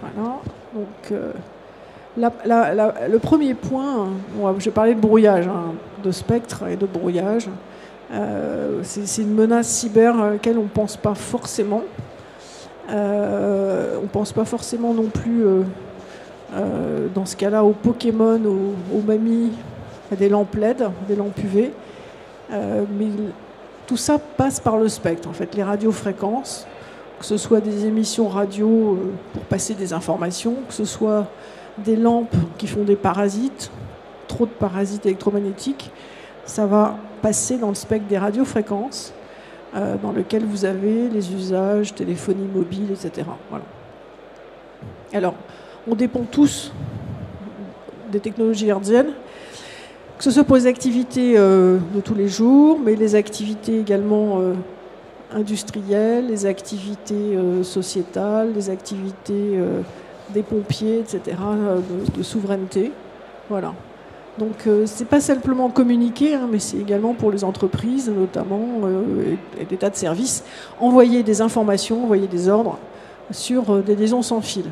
Voilà. Donc, le premier point, je parlais de brouillage, de spectre et de brouillage. C'est une menace cyber à laquelle on ne pense pas forcément. On ne pense pas forcément non plus, dans ce cas-là, aux Pokémon, aux mamies, à des lampes LED, des lampes UV. Mais tout ça passe par le spectre, en fait, les radiofréquences, que ce soit des émissions radio pour passer des informations, que ce soit des lampes qui font des parasites, trop de parasites électromagnétiques, ça va passer dans le spectre des radiofréquences, dans lequel vous avez les usages, téléphonie mobile, etc. Voilà. Alors, on dépend tous des technologies hertziennes, que ce soit pour les activités de tous les jours, mais les activités également industrielles, les activités sociétales, les activités des pompiers, etc., de souveraineté. Voilà. Donc, c'est pas simplement communiquer, mais c'est également pour les entreprises, notamment, et des tas de services, envoyer des informations, envoyer des ordres sur des liaisons sans fil.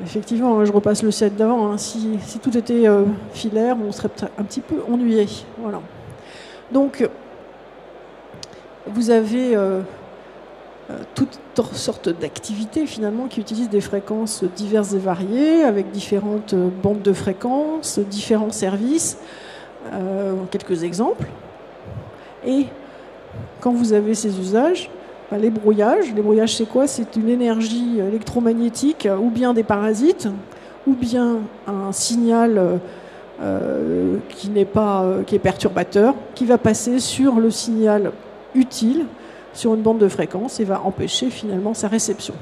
Effectivement, je repasse le slide d'avant. Si tout était filaire, on serait un petit peu ennuyé. Voilà. Donc, vous avez toutes sortes d'activités finalement qui utilisent des fréquences diverses et variées, avec différentes bandes de fréquences, différents services. Quelques exemples. Et quand vous avez ces usages, les brouillages, c'est quoi? C'est une énergie électromagnétique, ou bien des parasites, ou bien un signal qui est perturbateur, qui va passer sur le signal utile, sur une bande de fréquence, et va empêcher finalement sa réception.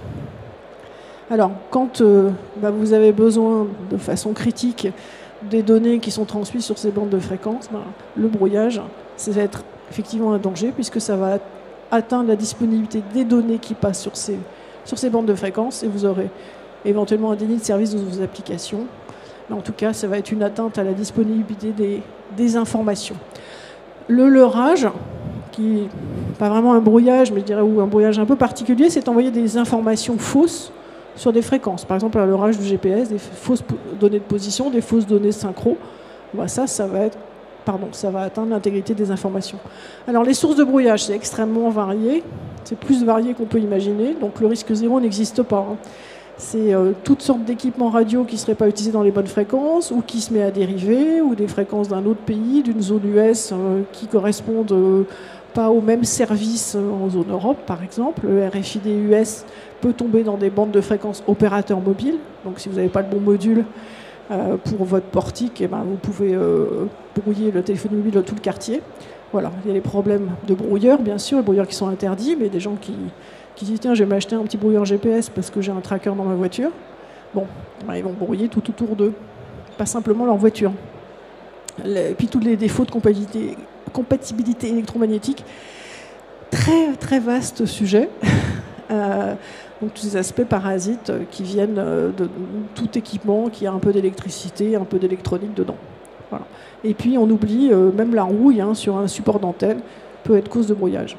Alors, quand vous avez besoin de façon critique des données qui sont transmises sur ces bandes de fréquences, le brouillage, ça va être effectivement un danger, puisque ça va atteindre la disponibilité des données qui passent sur ces bandes de fréquences, et vous aurez éventuellement un déni de service de vos applications. Mais en tout cas, ça va être une atteinte à la disponibilité des informations. Le leurrage, qui n'est pas vraiment un brouillage, mais je dirais un brouillage un peu particulier, c'est envoyer des informations fausses sur des fréquences. Par exemple, le leurrage du GPS, des fausses données de position, des fausses données synchro. Ça va atteindre l'intégrité des informations. Alors, les sources de brouillage, c'est extrêmement varié. C'est plus varié qu'on peut imaginer. Donc, le risque zéro n'existe pas. C'est toutes sortes d'équipements radio qui ne seraient pas utilisés dans les bonnes fréquences, ou qui se met à dériver, ou des fréquences d'un autre pays, d'une zone US qui correspondent pas au même service en zone Europe, par exemple. Le RFID US peut tomber dans des bandes de fréquences opérateurs mobiles. Donc, si vous n'avez pas le bon module pour votre portique, vous pouvez brouiller le téléphone mobile de tout le quartier. Voilà, il y a les problèmes de brouilleurs, bien sûr, les brouilleurs qui sont interdits, mais des gens qui disent tiens, je vais m'acheter un petit brouilleur GPS parce que j'ai un tracker dans ma voiture. Bon, ils vont brouiller tout autour d'eux, pas simplement leur voiture. Et puis tous les défauts de compatibilité électromagnétique, très très vaste sujet. Donc tous ces aspects parasites qui viennent de tout équipement qui a un peu d'électricité, un peu d'électronique dedans. Voilà. Et puis on oublie, même la rouille sur un support d'antenne peut être cause de brouillage.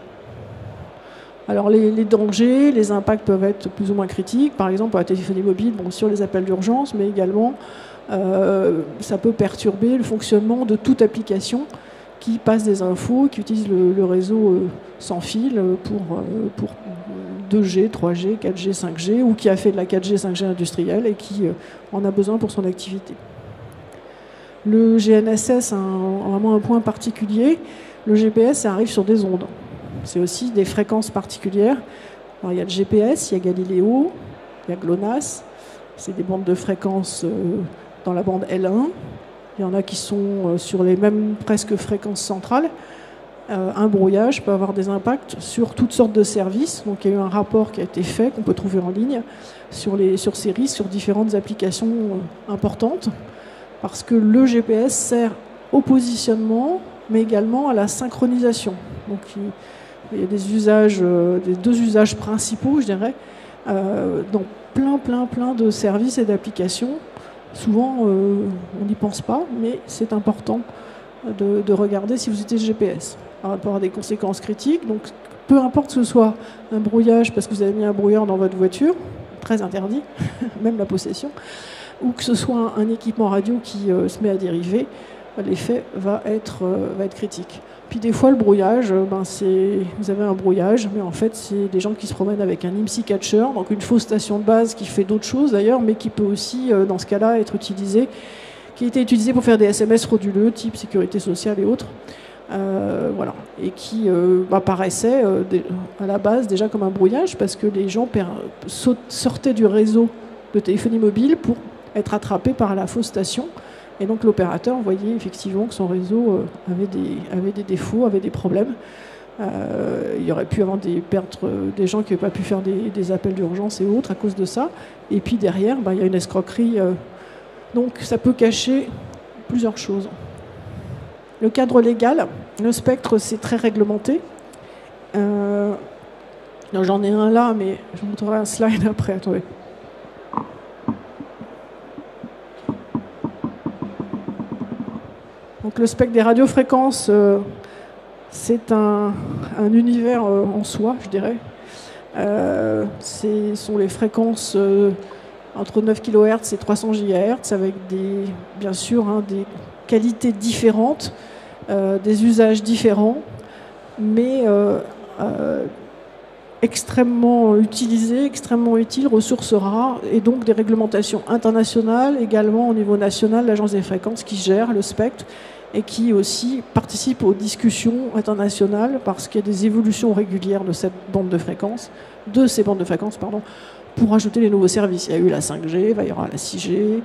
Alors les dangers, les impacts peuvent être plus ou moins critiques. Par exemple, pour la téléphonie mobile, sur les appels d'urgence, mais également ça peut perturber le fonctionnement de toute application qui passe des infos, qui utilise le réseau sans fil pour 2G, 3G, 4G, 5G, ou qui a fait de la 4G, 5G industrielle et qui en a besoin pour son activité. Le GNSS a vraiment un point particulier. Le GPS, ça arrive sur des ondes. C'est aussi des fréquences particulières. Alors, il y a le GPS, il y a Galileo, il y a GLONASS. C'est des bandes de fréquences dans la bande L1. Il y en a qui sont sur les mêmes presque fréquences centrales. Un brouillage peut avoir des impacts sur toutes sortes de services. Donc il y a eu un rapport qui a été fait, qu'on peut trouver en ligne, sur ces risques, sur différentes applications importantes. Parce que le GPS sert au positionnement, mais également à la synchronisation. Donc il y a des deux usages principaux, je dirais, dans plein de services et d'applications. Souvent, on n'y pense pas, mais c'est important de regarder si vous utilisez GPS. Ça va avoir des conséquences critiques. Donc, peu importe que ce soit un brouillage, parce que vous avez mis un brouilleur dans votre voiture, très interdit, même la possession, ou que ce soit un équipement radio qui se met à dériver, l'effet va être critique. Puis des fois, le brouillage, vous avez un brouillage, mais en fait, c'est des gens qui se promènent avec un IMSI catcher, donc une fausse station de base qui fait d'autres choses d'ailleurs, mais qui peut aussi, dans ce cas-là, être utilisée, qui a été utilisée pour faire des SMS frauduleux, type sécurité sociale et autres. Voilà, et qui paraissait à la base déjà comme un brouillage, parce que les gens sortaient du réseau de téléphonie mobile pour être attrapés par la fausse station. Et donc l'opérateur voyait effectivement que son réseau avait des défauts, avait des problèmes. Il y aurait pu avoir des pertes, des gens qui n'avaient pas pu faire des appels d'urgence et autres à cause de ça. Et puis derrière, il y a une escroquerie. Donc ça peut cacher plusieurs choses. Le cadre légal, le spectre, c'est très réglementé. J'en ai un là, mais je vous montrerai un slide après. Attendez. Donc le spectre des radiofréquences, c'est un univers en soi, je dirais. Ce sont les fréquences entre 9 kHz et 300 GHz, avec bien sûr des qualités différentes, des usages différents, mais extrêmement utilisés, extrêmement utiles, ressources rares, et donc des réglementations internationales, également au niveau national, l'Agence des fréquences qui gère le spectre, et qui aussi participe aux discussions internationales parce qu'il y a des évolutions régulières de ces bandes de fréquences, pour ajouter les nouveaux services. Il y a eu la 5G, il y aura la 6G,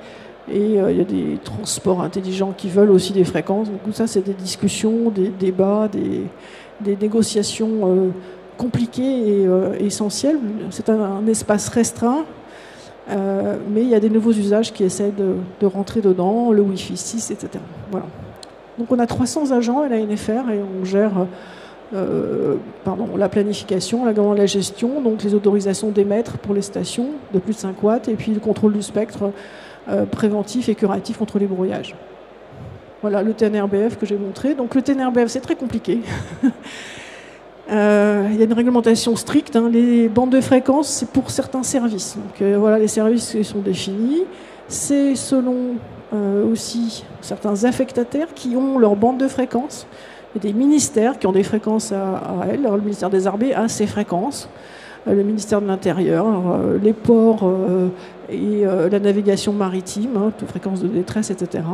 et il y a des transports intelligents qui veulent aussi des fréquences. Donc tout ça, c'est des discussions, des débats, des négociations compliquées et essentielles. C'est un espace restreint. Mais il y a des nouveaux usages qui essaient de rentrer dedans, le Wi-Fi 6, etc. Voilà. Donc on a 300 agents à l'ANFR et on gère la planification, la gestion, donc les autorisations d'émettre pour les stations de plus de 5 watts, et puis le contrôle du spectre préventif et curatif contre les brouillages. Voilà le TNRBF que j'ai montré. Donc le TNRBF, c'est très compliqué. Il y a une réglementation stricte. Les bandes de fréquences, c'est pour certains services. Donc voilà, les services sont définis. C'est selon aussi certains affectataires qui ont leur bande de fréquences. Il y a des ministères qui ont des fréquences à elles. Alors, le ministère des Armées a ses fréquences. Le ministère de l'Intérieur, les ports et la navigation maritime, toutes fréquences de détresse, etc.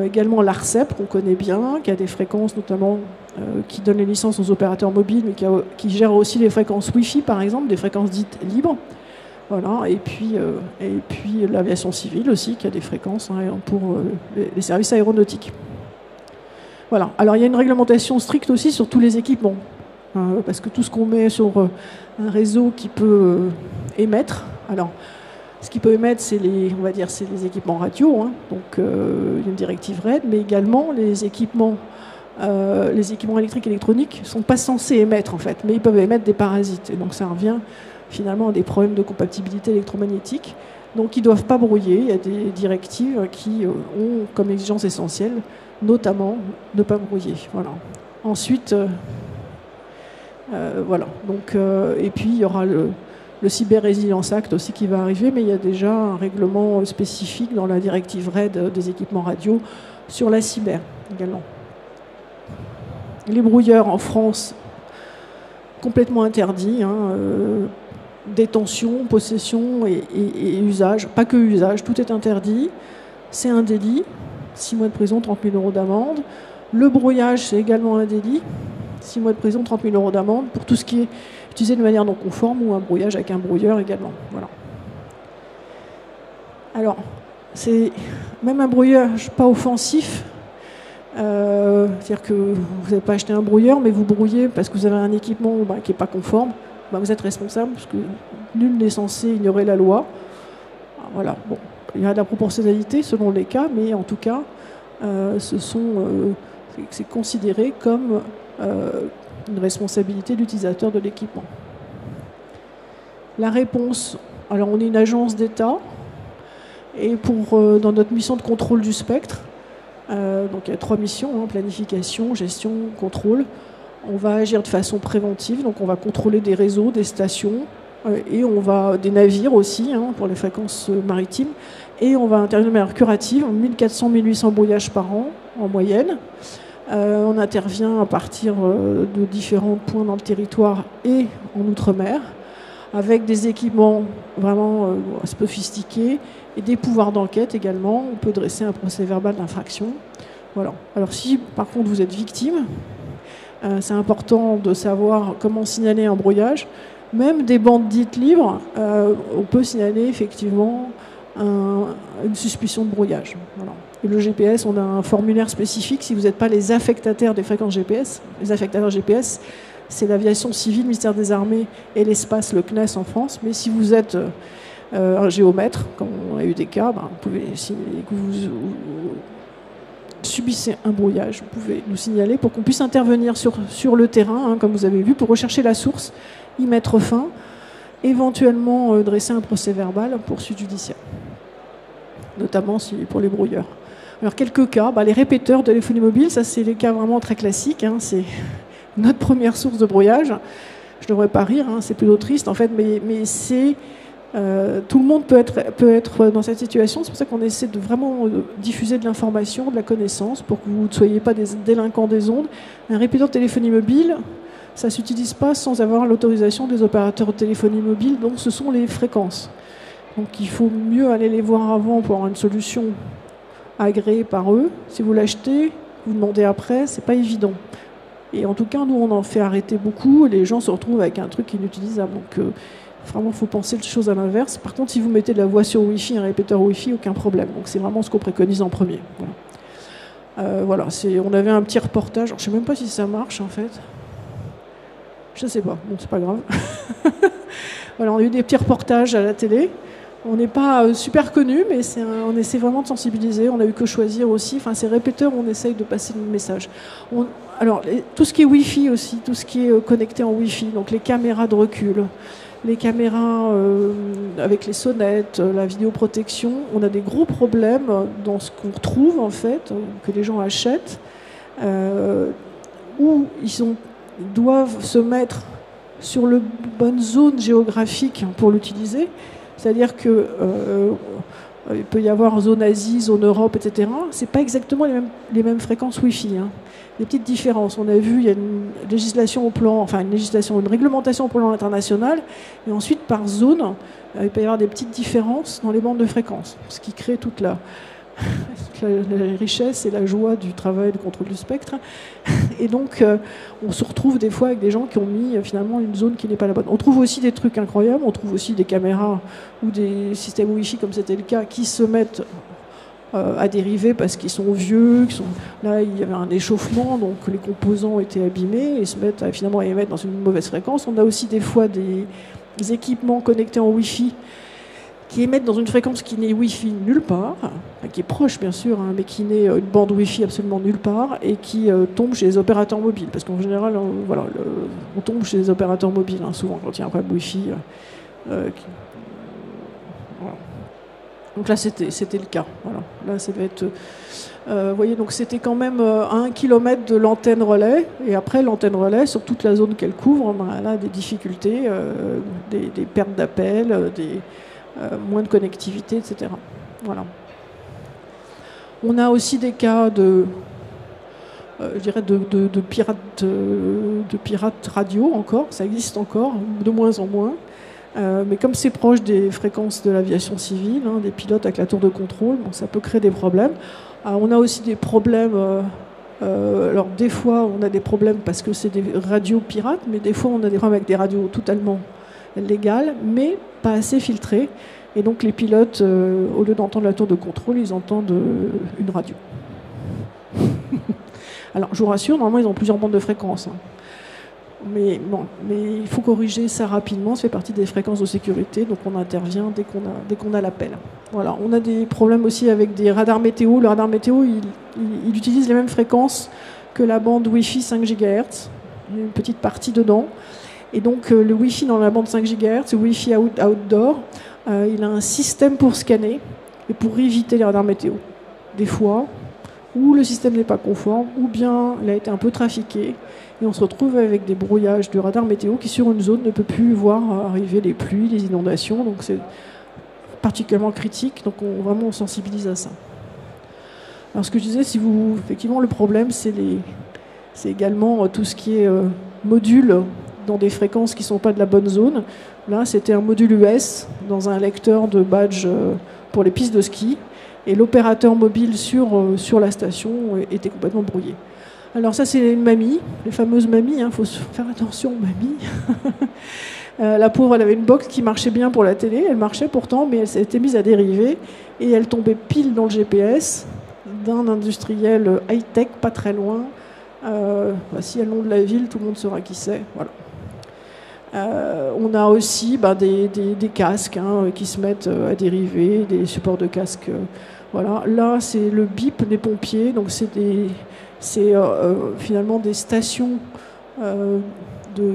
Également l'ARCEP, qu'on connaît bien, qui a des fréquences notamment qui donne les licences aux opérateurs mobiles, mais qui gère aussi les fréquences Wi-Fi, par exemple, des fréquences dites libres. Voilà. Et puis l'aviation civile aussi, qui a des fréquences pour les services aéronautiques. Voilà. Alors il y a une réglementation stricte aussi sur tous les équipements, parce que tout ce qu'on met sur un réseau qui peut émettre, alors ce qui peut émettre, c'est les équipements radio, donc il y a une directive RED, mais également les équipements électriques et électroniques ne sont pas censés émettre en fait, mais ils peuvent émettre des parasites. Et donc ça revient finalement à des problèmes de compatibilité électromagnétique. Donc ils ne doivent pas brouiller. Il y a des directives qui ont comme exigence essentielle, notamment, ne pas brouiller. Voilà. Ensuite, voilà. Donc, et puis il y aura le Cyber Resilience Act aussi qui va arriver, mais il y a déjà un règlement spécifique dans la directive RED des équipements radio sur la cyber également. Les brouilleurs en France, complètement interdits, détention, possession et usage, pas que usage, tout est interdit. C'est un délit, 6 mois de prison, 30 000 € d'amende. Le brouillage, c'est également un délit, 6 mois de prison, 30 000 € d'amende pour tout ce qui est utilisé de manière non conforme ou un brouillage avec un brouilleur également. Voilà. Alors, c'est même un brouillage pas offensif. C'est-à-dire que vous n'avez pas acheté un brouilleur, mais vous brouillez parce que vous avez un équipement qui n'est pas conforme, vous êtes responsable, parce que nul n'est censé ignorer la loi. Voilà. Bon, il y a de la proportionnalité selon les cas, mais en tout cas, c'est considéré comme une responsabilité de l'utilisateur de l'équipement. La réponse, alors on est une agence d'État, et dans notre mission de contrôle du spectre, donc il y a 3 missions, planification, gestion, contrôle. On va agir de façon préventive, donc on va contrôler des réseaux, des stations, Et on va des navires aussi, hein, pour les fréquences maritimes. Et on va intervenir de manière curative, 1400-1800 brouillages par an en moyenne. On intervient à partir de différents points dans le territoire et en Outre-mer, avec des équipements vraiment sophistiqués et des pouvoirs d'enquête également. On peut dresser un procès-verbal d'infraction. Voilà. Alors si par contre vous êtes victime, c'est important de savoir comment signaler un brouillage. Même des bandes dites libres, on peut signaler effectivement une suspicion de brouillage. Voilà. Et le GPS, on a un formulaire spécifique si vous n'êtes pas les affectataires des fréquences GPS. Les affectataires GPS, c'est l'aviation civile, le ministère des Armées et l'espace, le CNES en France. Mais si vous êtes un géomètre, comme on a eu des cas, vous pouvez, si vous subissez un brouillage, vous pouvez nous signaler pour qu'on puisse intervenir sur le terrain, hein, comme vous avez vu, pour rechercher la source, y mettre fin, éventuellement dresser un procès-verbal en poursuite judiciaire, notamment pour les brouilleurs. Alors quelques cas, les répéteurs de téléphonie mobile, ça c'est les cas vraiment très classiques, hein, c'est notre première source de brouillage. Je ne devrais pas rire, hein, c'est plutôt triste en fait, mais c'est tout le monde peut être dans cette situation. C'est pour ça qu'on essaie de vraiment diffuser de l'information, de la connaissance, pour que vous ne soyez pas des délinquants des ondes. Un répéteur de téléphonie mobile, ça ne s'utilise pas sans avoir l'autorisation des opérateurs de téléphonie mobile, donc ce sont les fréquences. Donc il faut mieux aller les voir avant pour avoir une solution agréée par eux. Si vous l'achetez, vous demandez après, c'est pas évident. Et en tout cas, nous, on en fait arrêter beaucoup, et les gens se retrouvent avec un truc inutilisable. Donc vraiment, il faut penser les choses à l'inverse. Par contre, si vous mettez de la voix sur Wi-Fi, un répéteur Wi-Fi, aucun problème. Donc c'est vraiment ce qu'on préconise en premier. Voilà. On avait un petit reportage. Alors, je ne sais même pas si ça marche, en fait. Je ne sais pas. Bon, c'est pas grave. Voilà, on a eu des petits reportages à la télé. On n'est pas super connus, mais on essaie vraiment de sensibiliser. On n'a eu que choisir aussi. Enfin, ces répéteurs, on essaye de passer le message. Alors, tout ce qui est Wi-Fi aussi, tout ce qui est connecté en Wi-Fi, donc les caméras de recul, les caméras avec les sonnettes, la vidéoprotection, on a des gros problèmes dans ce qu'on trouve, en fait, que les gens achètent, où ils doivent se mettre sur la bonne zone géographique pour l'utiliser. C'est-à-dire que il peut y avoir zone Asie, zone Europe, etc. Ce n'est pas exactement les mêmes fréquences Wi-Fi. Hein. Des petites différences. On a vu, il y a une réglementation au plan international, et ensuite par zone, il peut y avoir des petites différences dans les bandes de fréquences, ce qui crée toute la richesse et la joie du travail de contrôle du spectre. Et donc, on se retrouve des fois avec des gens qui ont mis finalement une zone qui n'est pas la bonne. On trouve aussi des trucs incroyables, on trouve aussi des caméras ou des systèmes Wi-Fi, comme c'était le cas, qui se mettent à dériver parce qu'ils sont vieux. Là, il y avait un échauffement, donc les composants étaient abîmés et se mettent finalement à émettre dans une mauvaise fréquence. On a aussi des fois des équipements connectés en Wi-Fi qui émettent dans une fréquence qui n'est Wi-Fi nulle part, qui est proche bien sûr, hein, mais qui n'est une bande Wi-Fi absolument nulle part, et qui tombe chez les opérateurs mobiles. Parce qu'en général, on tombe chez les opérateurs mobiles, hein, souvent quand il y a un problème Wi-Fi. Voilà. Donc là, c'était le cas. Voilà. Là, ça devait être... vous voyez, donc c'était quand même à 1 km de l'antenne relais, et après l'antenne relais, sur toute la zone qu'elle couvre, elle a des difficultés, des pertes d'appels, moins de connectivité, etc. Voilà. On a aussi des cas de pirates radio encore, ça existe encore, de moins en moins. Mais comme c'est proche des fréquences de l'aviation civile, hein, des pilotes avec la tour de contrôle, bon, ça peut créer des problèmes. On a aussi des problèmes, alors des fois on a des problèmes parce que c'est des radios pirates, mais des fois on a des problèmes avec des radios totalement légales, mais pas assez filtrées. Et donc les pilotes, au lieu d'entendre la tour de contrôle, ils entendent une radio. Alors je vous rassure, normalement ils ont plusieurs bandes de fréquences. Hein. Mais il faut corriger ça rapidement, ça fait partie des fréquences de sécurité, donc on intervient dès qu'on a l'appel. Voilà. On a des problèmes aussi avec des radars météo. Le radar météo, il utilise les mêmes fréquences que la bande Wi-Fi 5 GHz, il y a une petite partie dedans. Et donc le Wi-Fi dans la bande 5 GHz, le Wi-Fi outdoor, il a un système pour scanner et pour éviter les radars météo. Des fois, ou le système n'est pas conforme, ou bien il a été un peu trafiqué, et on se retrouve avec des brouillages du radar météo qui, sur une zone, ne peut plus voir arriver les pluies, les inondations, donc c'est particulièrement critique, donc vraiment on sensibilise à ça. Alors ce que je disais, effectivement, le problème, c'est également tout ce qui est module dans des fréquences qui ne sont pas de la bonne zone. Là, c'était un module US dans un lecteur de badge pour les pistes de ski, et l'opérateur mobile sur la station était complètement brouillé. Alors ça, c'est une mamie, les fameuses mamies, faut faire attention aux mamies. La pauvre, elle avait une box qui marchait bien pour la télé, elle marchait pourtant, mais elle s'était mise à dériver, et elle tombait pile dans le GPS d'un industriel high-tech, pas très loin. Voici le nom de la ville, tout le monde saura qui c'est. Voilà. On a aussi des casques qui se mettent à dériver, des supports de casques. Voilà. Là, c'est le BIP des pompiers, donc c'est finalement des stations de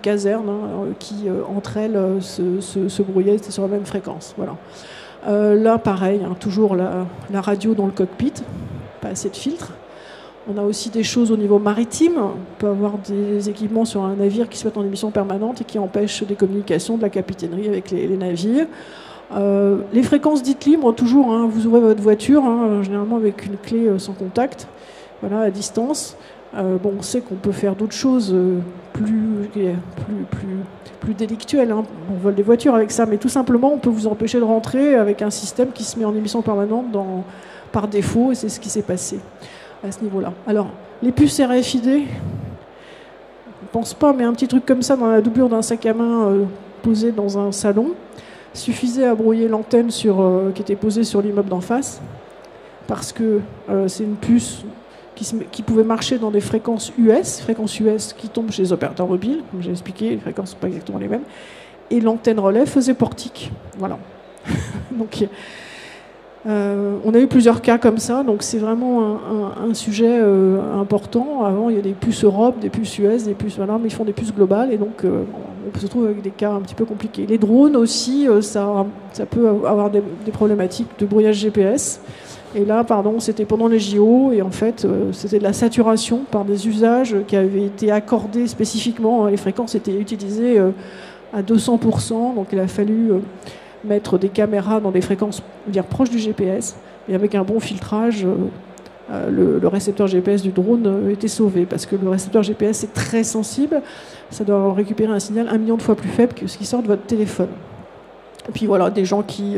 casernes qui, entre elles, se brouillaient sur la même fréquence. Voilà. Là, pareil, toujours la radio dans le cockpit, pas assez de filtres. On a aussi des choses au niveau maritime. On peut avoir des équipements sur un navire qui se mettent en émission permanente et qui empêchent des communications de la capitainerie avec les navires. Les fréquences dites libres, toujours, vous ouvrez votre voiture, généralement avec une clé sans contact, voilà, à distance. On sait qu'on peut faire d'autres choses plus délictuelles. On vole des voitures avec ça, mais tout simplement, on peut vous empêcher de rentrer avec un système qui se met en émission permanente par défaut, et c'est ce qui s'est passé à ce niveau-là. Alors, les puces RFID, je ne pense pas, mais un petit truc comme ça dans la doublure d'un sac à main posé dans un salon suffisait à brouiller l'antenne qui était posée sur l'immeuble d'en face, parce que c'est une puce qui pouvait marcher dans des fréquences US qui tombent chez les opérateurs mobiles, comme j'ai expliqué, les fréquences ne sont pas exactement les mêmes, et l'antenne relais faisait portique. Voilà. Donc, on a eu plusieurs cas comme ça, donc c'est vraiment un sujet important. Avant, il y a des puces Europe, des puces US, des puces, voilà, mais ils font des puces globales, et donc on se trouve avec des cas un petit peu compliqués. Les drones aussi, ça peut avoir des problématiques de brouillage GPS. Et là, c'était pendant les JO, et en fait, c'était de la saturation par des usages qui avaient été accordés spécifiquement. Les fréquences étaient utilisées à 200%, donc il a fallu mettre des caméras dans des fréquences proches du GPS, et avec un bon filtrage, le récepteur GPS du drone était sauvé, parce que le récepteur GPS est très sensible, ça doit récupérer un signal 1 million de fois plus faible que ce qui sort de votre téléphone. Et puis voilà, des gens qui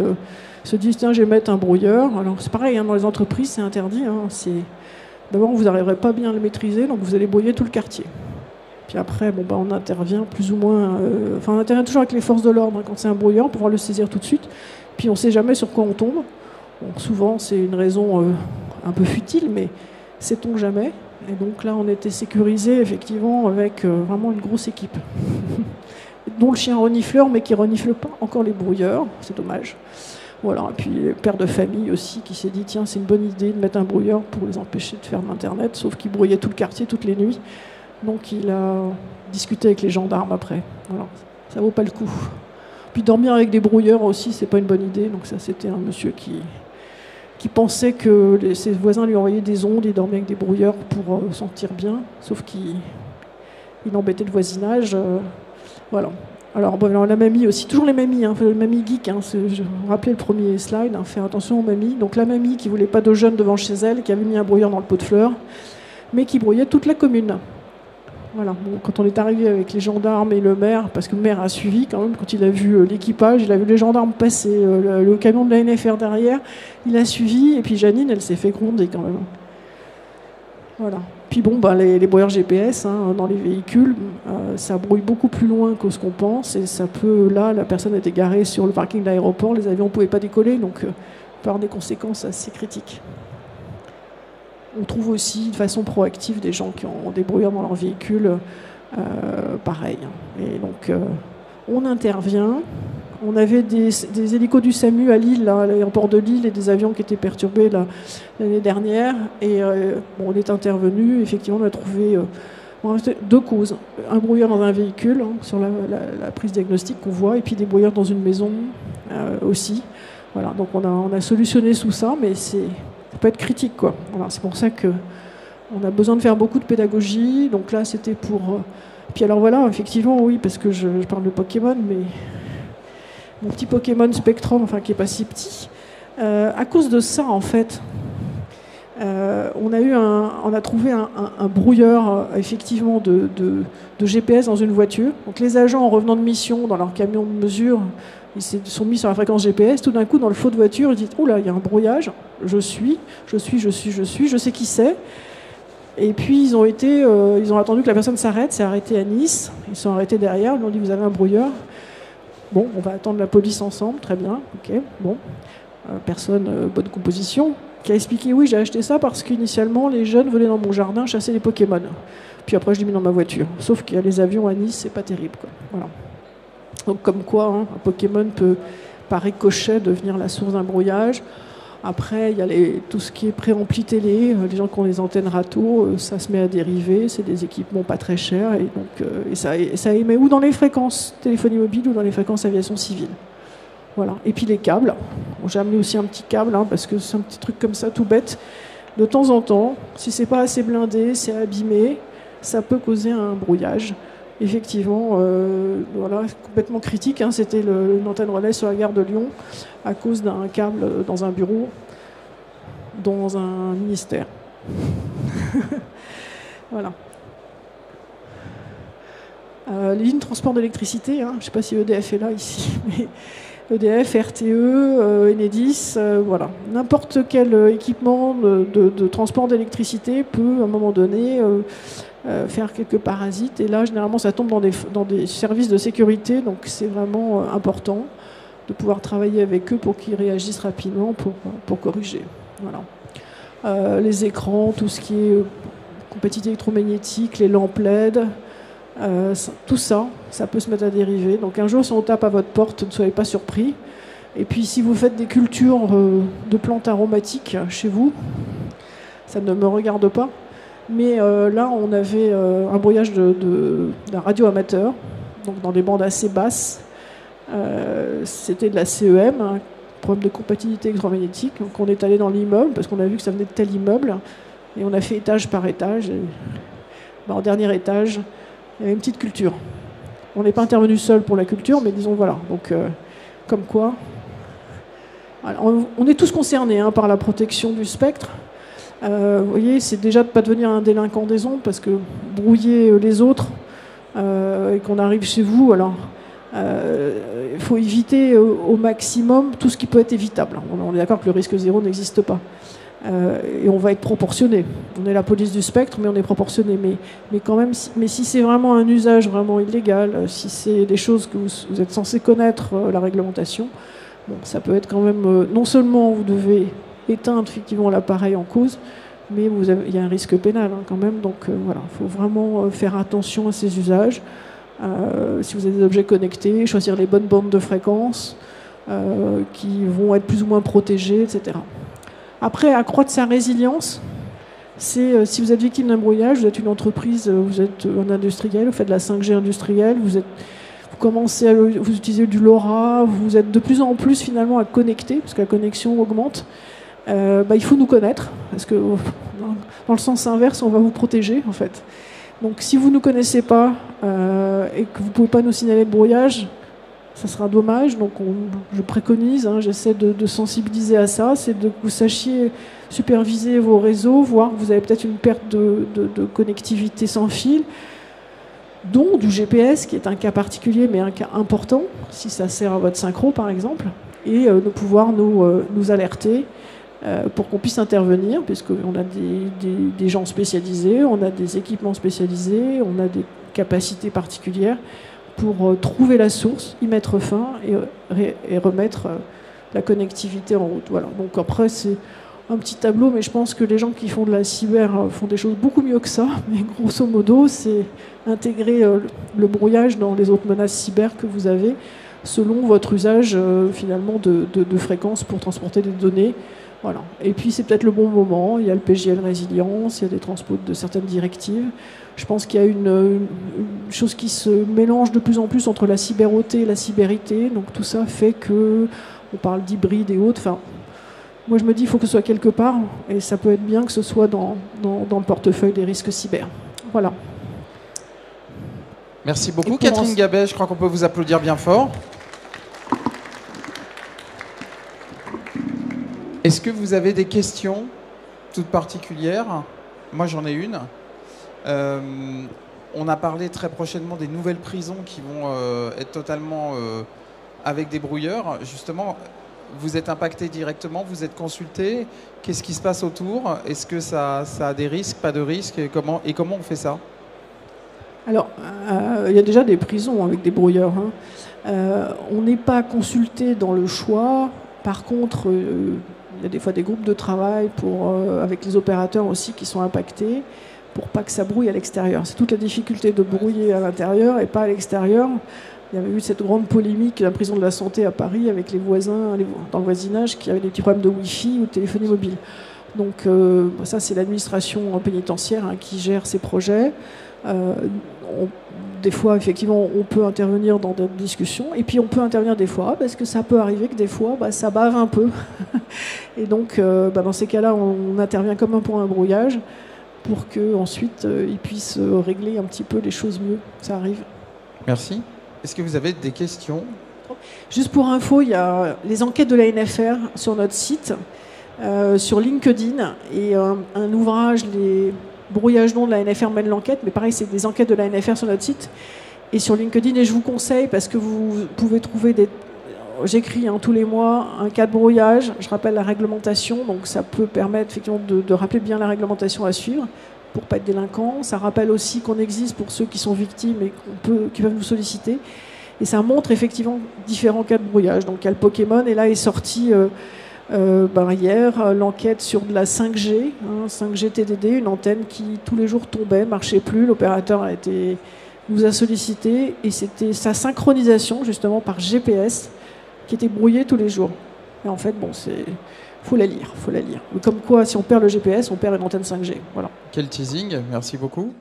se disent tiens, je vais mettre un brouilleur. Alors c'est pareil, dans les entreprises c'est interdit, d'abord vous n'arriverez pas bien à le maîtriser, donc vous allez brouiller tout le quartier. Puis après, on intervient plus ou moins... on intervient toujours avec les forces de l'ordre quand c'est un brouilleur, pour pouvoir le saisir tout de suite. Puis on ne sait jamais sur quoi on tombe. Souvent, c'est une raison un peu futile, mais sait-on jamais. Et donc là, on était sécurisé, effectivement, avec vraiment une grosse équipe. Dont le chien renifleur, mais qui ne renifle pas encore les brouilleurs. C'est dommage. Voilà. Et puis, le père de famille aussi, qui s'est dit, tiens, c'est une bonne idée de mettre un brouilleur pour les empêcher de faire de l'Internet, sauf qu'il brouillait tout le quartier toutes les nuits. Donc il a discuté avec les gendarmes après. Voilà, ça vaut pas le coup. Puis dormir avec des brouilleurs aussi, c'est pas une bonne idée. Donc ça, c'était un monsieur qui pensait que ses voisins lui envoyaient des ondes, il dormait avec des brouilleurs pour sentir bien, sauf qu'il embêtait le voisinage. Voilà. Alors la mamie aussi, toujours les mamies, la mamie geek. Je vous rappelais le premier slide, faire attention aux mamies. Donc la mamie qui voulait pas de jeunes devant chez elle, qui avait mis un brouilleur dans le pot de fleurs, mais qui brouillait toute la commune. Voilà. Quand on est arrivé avec les gendarmes et le maire, parce que le maire a suivi quand même, quand il a vu l'équipage, il a vu les gendarmes passer, le camion de la NFR derrière, il a suivi, et puis Janine, elle s'est fait gronder quand même. Voilà. Puis les brouilleurs GPS dans les véhicules, ça brouille beaucoup plus loin que ce qu'on pense, et ça peut, là, la personne était garée sur le parking de l'aéroport, les avions ne pouvaient pas décoller, donc ça peut avoir des conséquences assez critiques. On trouve aussi de façon proactive des gens qui ont des brouilleurs dans leur véhicule, pareil. Et donc, on intervient. On avait des hélicos du SAMU à Lille, à l'aéroport de Lille, et des avions qui étaient perturbés l'année dernière. Et on est intervenu. Effectivement, on a trouvé deux causes. Un brouilleur dans un véhicule, sur la prise diagnostique qu'on voit, et puis des brouilleurs dans une maison aussi. Voilà, donc on a solutionné sous ça, mais peut être critique, quoi. Voilà, c'est pour ça que on a besoin de faire beaucoup de pédagogie. Donc là, c'était pour... Puis alors voilà, effectivement, oui, parce que je parle de Pokémon, mais mon petit Pokémon Spectrum, enfin qui n'est pas si petit, à cause de ça, en fait, on a trouvé un brouilleur, effectivement, de GPS dans une voiture. Donc les agents, en revenant de mission dans leur camion de mesure, ils se sont mis sur la fréquence GPS. Tout d'un coup, dans le faux de voiture, ils disent « Oh là, il y a un brouillage, je sais qui c'est ». Et puis ils ont attendu que la personne s'arrête, s'est arrêté à Nice, ils sont arrêtés derrière, ils lui ont dit vous avez un brouilleur. Bon, on va attendre la police ensemble, très bien, ok, bon. Personne, bonne composition, qui a expliqué oui j'ai acheté ça parce qu'initialement les jeunes venaient dans mon jardin chasser les Pokémon. Puis après je l'ai mis dans ma voiture. Sauf qu'il y a les avions à Nice, c'est pas terrible, quoi. Voilà. Donc comme quoi, hein, un Pokémon peut par ricochet devenir la source d'un brouillage. Après, il y a tout ce qui est préampli télé, les gens qui ont les antennes râteaux, ça se met à dériver, c'est des équipements pas très chers, et donc ça émet ou dans les fréquences téléphonie mobile ou dans les fréquences aviation civile. Voilà. Et puis les câbles. Bon, j'ai amené aussi un petit câble, hein, parce que c'est un petit truc comme ça, tout bête. De temps en temps, si c'est pas assez blindé, c'est abîmé, ça peut causer un brouillage. Effectivement, voilà, complètement critique, hein, c'était une antenne relais sur la gare de Lyon à cause d'un câble dans un bureau, dans un ministère. Voilà. Les lignes de transport d'électricité, hein, je ne sais pas si EDF est là ici, mais EDF, RTE, Enedis, voilà. N'importe quel équipement de transport d'électricité peut, à un moment donné, faire quelques parasites. Et là, généralement, ça tombe dans des services de sécurité, donc c'est vraiment important de pouvoir travailler avec eux pour qu'ils réagissent rapidement pour corriger. Voilà. Les écrans, tout ce qui est compatibilité électromagnétique, les lampes LED, tout ça, ça peut se mettre à dériver. Donc un jour, si on tape à votre porte, ne soyez pas surpris. Et puis si vous faites des cultures de plantes aromatiques chez vous, ça ne me regarde pas. Mais là, on avait un brouillage d'un radio amateur, donc dans des bandes assez basses. C'était de la CEM, un problème de compatibilité électromagnétique. Donc on est allé dans l'immeuble, parce qu'on a vu que ça venait de tel immeuble, et on a fait étage par étage. Et, au dernier étage, il y avait une petite culture. On n'est pas intervenu seul pour la culture, mais disons voilà. Donc, comme quoi, on est tous concernés, hein, par la protection du spectre. Vous voyez, c'est déjà de ne pas devenir un délinquant des ondes, parce que brouiller les autres et qu'on arrive chez vous, alors il faut éviter au maximum tout ce qui peut être évitable. On est d'accord que le risque zéro n'existe pas. Et on va être proportionné. On est la police du spectre, mais on est proportionné. Mais quand même, si c'est vraiment un usage vraiment illégal, si c'est des choses que vous êtes censé connaître, la réglementation, bon, ça peut être quand même... non seulement vous devez éteindre effectivement l'appareil en cause, mais il y a un risque pénal, hein, quand même. Donc voilà, il faut vraiment faire attention à ces usages. Si vous avez des objets connectés, choisir les bonnes bandes de fréquences qui vont être plus ou moins protégées, etc. Après, accroître sa résilience, c'est si vous êtes victime d'un brouillage, vous êtes une entreprise, vous êtes un industriel, vous faites de la 5G industrielle, vous commencez à vous utilisez du LoRa, vous êtes de plus en plus finalement à connecter, parce que la connexion augmente. Il faut nous connaître, parce que dans le sens inverse, on va vous protéger en fait. Donc si vous ne nous connaissez pas et que vous ne pouvez pas nous signaler le brouillage, ça sera dommage. Donc je préconise, hein, j'essaie de sensibiliser à ça, c'est que vous sachiez superviser vos réseaux, voir que vous avez peut-être une perte de connectivité sans fil, dont du GPS, qui est un cas particulier, mais un cas important, si ça sert à votre synchro par exemple, et de pouvoir nous alerter pour qu'on puisse intervenir, puisqu'on a des gens spécialisés, on a des équipements spécialisés, on a des capacités particulières pour trouver la source, y mettre fin et remettre la connectivité en route. Voilà. Donc après, c'est un petit tableau, mais je pense que les gens qui font de la cyber font des choses beaucoup mieux que ça. Mais grosso modo, c'est intégrer le brouillage dans les autres menaces cyber que vous avez, selon votre usage finalement de fréquences pour transporter des données. Voilà. Et puis c'est peut-être le bon moment, il y a le PJL résilience, il y a des transports de certaines directives. Je pense qu'il y a une chose qui se mélange de plus en plus entre la cyber-OT et la cyberité. Donc tout ça fait que on parle d'hybride et autres. Enfin, moi je me dis il faut que ce soit quelque part, et ça peut être bien que ce soit dans le portefeuille des risques cyber. Voilà. Merci beaucoup Catherine Gabet, je crois qu'on peut vous applaudir bien fort. Est-ce que vous avez des questions toutes particulières? Moi j'en ai une. On a parlé très prochainement des nouvelles prisons qui vont être totalement avec des brouilleurs. Justement, vous êtes impacté directement, vous êtes consulté. Qu'est-ce qui se passe autour? Est-ce que ça a des risques, pas de risques? Et comment on fait ça? Alors, il y a déjà des prisons avec des brouilleurs. On n'est pas consulté dans le choix. Par contre, il y a des fois des groupes de travail avec les opérateurs aussi qui sont impactés pour pas que ça brouille à l'extérieur. C'est toute la difficulté de brouiller à l'intérieur et pas à l'extérieur. Il y avait eu cette grande polémique à la prison de la Santé à Paris avec les voisins dans le voisinage qui avaient des petits problèmes de Wi-Fi ou de téléphonie mobile. Donc ça, c'est l'administration pénitentiaire qui gère ces projets. Des fois, effectivement, on peut intervenir dans des discussions. Et puis, on peut intervenir des fois, parce que ça peut arriver que des fois, ça bave un peu. Et donc, dans ces cas-là, on intervient comme pour un brouillage pour qu'ensuite, ils puissent régler un petit peu les choses mieux. Ça arrive. Merci. Est-ce que vous avez des questions? Juste pour info, il y a les enquêtes de la NFR sur notre site, sur LinkedIn, et un ouvrage, les brouillages non de la NFR mène l'enquête, mais pareil, c'est des enquêtes de la NFR sur notre site et sur LinkedIn. Et je vous conseille, parce que vous pouvez trouver j'écris tous les mois un cas de brouillage, je rappelle la réglementation, donc ça peut permettre effectivement de rappeler bien la réglementation à suivre pour ne pas être délinquant. Ça rappelle aussi qu'on existe pour ceux qui sont victimes et qui peuvent nous solliciter. Et ça montre effectivement différents cas de brouillage. Donc il y a le Pokémon, et là est sorti hier l'enquête sur de la 5G, 5G TDD, une antenne qui tous les jours tombait, marchait plus. L'opérateur nous a sollicité, et c'était sa synchronisation justement par GPS qui était brouillée tous les jours. Et en fait, faut la lire. Comme quoi, si on perd le GPS, on perd une antenne 5G. Voilà. Quel teasing, merci beaucoup.